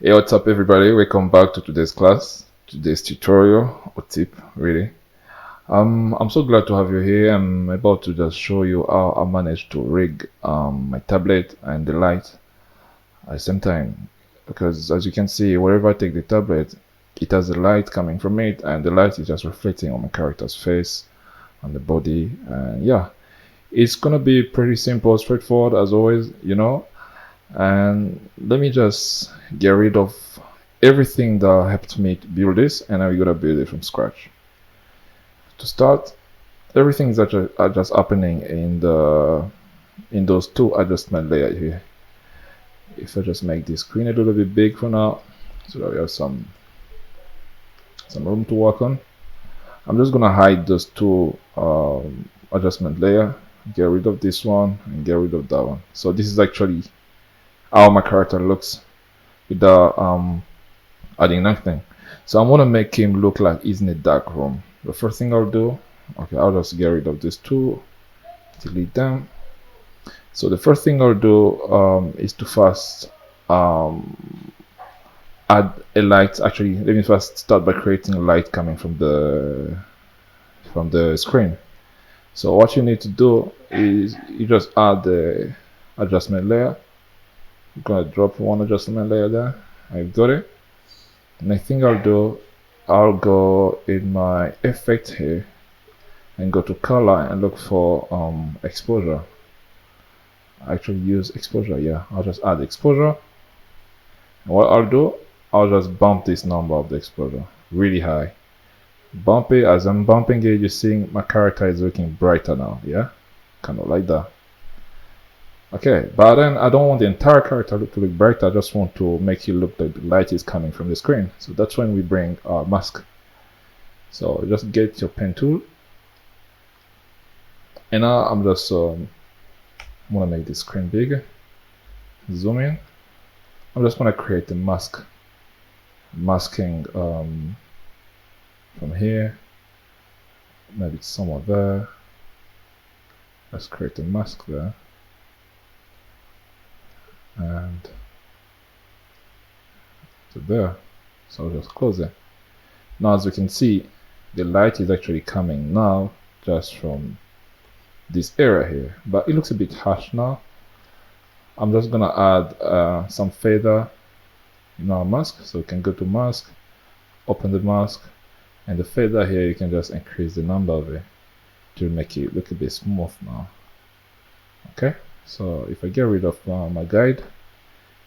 Hey, what's up, everybody? Welcome back to today's class, today's tutorial or tip, really. I'm so glad to have you here. I'm about to just show you how I managed to rig my tablet and the light at the same time. Because as you can see, wherever I take the tablet, it has the light coming from it, and the light is just reflecting on my character's face, on the body, and yeah, it's gonna be pretty simple, straightforward as always, and let me just get rid of everything that helped me to build this, and I'm gonna build it from scratch. To start, everything is are just happening in those two adjustment layers here. If I just make this screen a little bit big for now, so that we have some room to work on. I'm just gonna hide those two adjustment layer, get rid of this one and get rid of that one. So this is actually how my character looks without adding nothing. So I'm gonna make him look like he's in a dark room. The first thing I'll do, okay, I'll just get rid of these two, delete them. So the first thing I'll do is to first add a light. Actually, let me first start by creating a light coming from the screen. So what you need to do is you just add the adjustment layer. I'm gonna drop one adjustment layer there. I've got it. Next thing I'll do, I'll go in my effect here and go to color and look for exposure. I actually use exposure, yeah. I'll just add exposure. And what I'll do, I'll just bump this number of the exposure really high. Bump it. As I'm bumping it, you're seeing my character is looking brighter now, yeah? Kind of like that. Okay, but then I don't want the entire character to look bright. I just want to make it look like the light is coming from the screen. So that's when we bring our mask. So just get your pen tool, and now I'm just want to make the screen bigger. Zoom in. I'm just going to create a mask, masking from here. Maybe it's somewhere there. Let's create a mask there. And to there. So I'll just close it. Now as we can see, the light is actually coming now just from this area here, but it looks a bit harsh now. I'm just gonna add some feather in our mask. So we can go to mask, open the mask, and the feather here, you can just increase the number of it to make it look a bit smooth now. Okay, so if I get rid of my guide,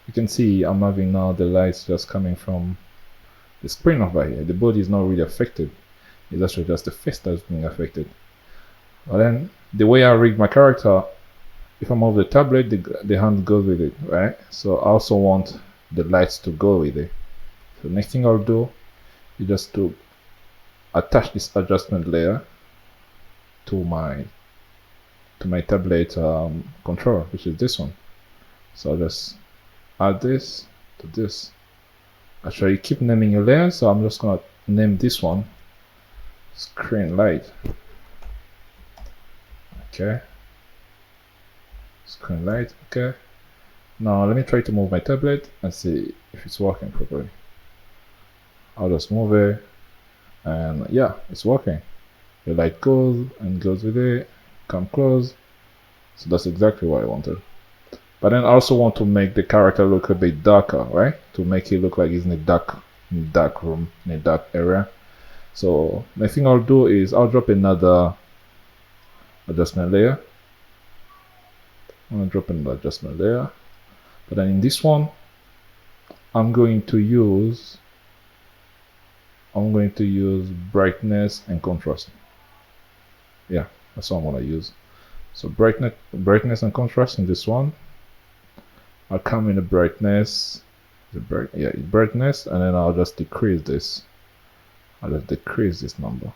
you can see I'm having now the lights just coming from the screen over here. The body is not really affected. It's actually just the face that's being affected. But then the way I rig my character, if I move the tablet, the hand goes with it, right? So I also want the lights to go with it. So next thing I'll do is just to attach this adjustment layer to my tablet controller, which is this one. So I'll just add this to this. Actually, keep naming your layer, so I'm just gonna name this one screen light. Okay, screen light. Okay, now let me try to move my tablet and see if it's working properly. I'll just move it, and yeah, it's working. The light goes and goes with it, come close. So that's exactly what I wanted. But then I also want to make the character look a bit darker, right? To make it look like he's in a dark room, in a dark area. So next thing I'll do is I'll drop another adjustment layer. I'm gonna drop another adjustment layer. But then in this one, I'm going to use brightness and contrast. Yeah, that's what I'm gonna use. So brightness and contrast in this one. I'll come in the brightness, brightness, and then I'll just decrease this. I'll just decrease this number.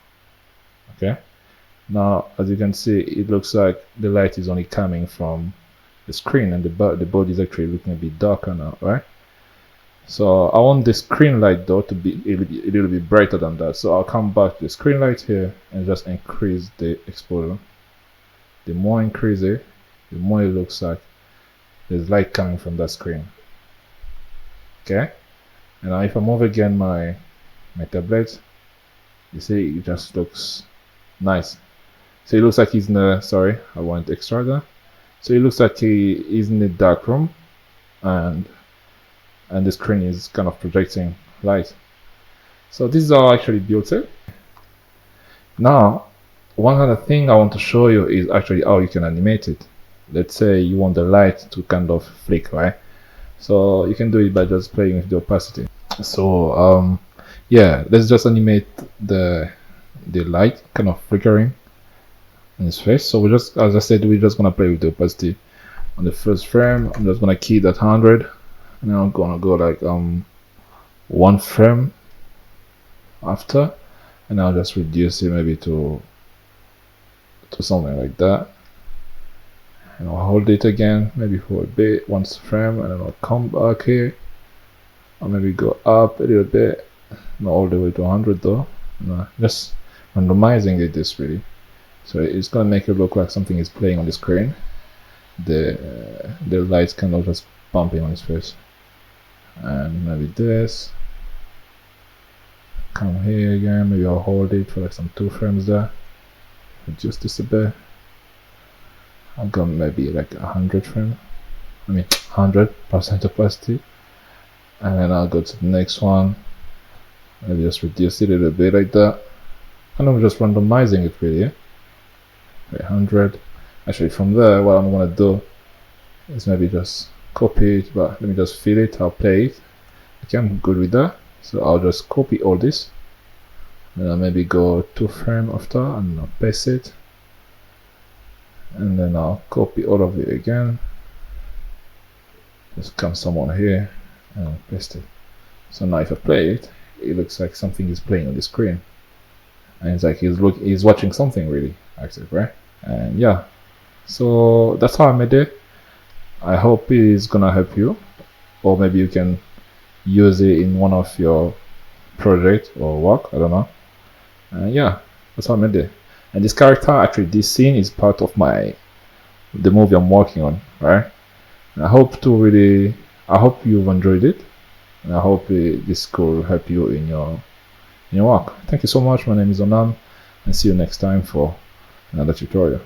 Okay. Now, as you can see, it looks like the light is only coming from the screen, and the body is actually looking a bit darker now, right? So I want the screen light though to be a little bit brighter than that. So I'll come back to the screen light here and just increase the exposure. The more I increase it, the more it looks like there's light coming from that screen. Okay, And now if I move again my tablet, you see it just looks nice. So it looks like he's in a, sorry, I want to extract that. So it looks like he is in a dark room, and the screen is kind of projecting light. So this is how I actually built it. Now, one other thing I want to show you is actually how you can animate it. Let's say you want the light to kind of flick, right? So you can do it by just playing with the opacity. So yeah, let's just animate the light kind of flickering in his face. So we just, as I said, we're just gonna play with the opacity on the first frame. I'm just gonna key that 100, and then I'm gonna go like 1 frame after, and I'll just reduce it maybe to something like that, and I'll hold it again maybe for a bit, 1 frame, and then I'll come back here. I'll maybe go up a little bit, not all the way to 100 though, no, just randomizing it this really. So it's gonna make it look like something is playing on the screen. The lights kind of just bumping on his face. And maybe this. Come here again, maybe I'll hold it for like some 2 frames there. Adjust this a bit. I'll go maybe like 100 frame. I mean 100% opacity. And then I'll go to the next one. Maybe just reduce it a little bit like that. And I'm just randomizing it really, yeah? 100. Actually from there, what I'm gonna do is maybe just copy it, but let me just fill it, I'll play it. Okay, I'm good with that. So I'll just copy all this. Then I'll maybe go 2 frame after and I'll paste it. And then I'll copy all of it again. Just come somewhere here and I'll paste it. So now if I play it, it looks like something is playing on the screen. And it's like he's watching something really active, right? And yeah, so that's how I made it. I hope it is gonna help you, or maybe you can use it in one of your project or work, I don't know. Yeah, that's how I made it. And this character, actually this scene is part of the movie I'm working on, right? And I hope you've enjoyed it, and I hope this could help you in your work. Thank you so much. My name is Onam, and see you next time for another tutorial.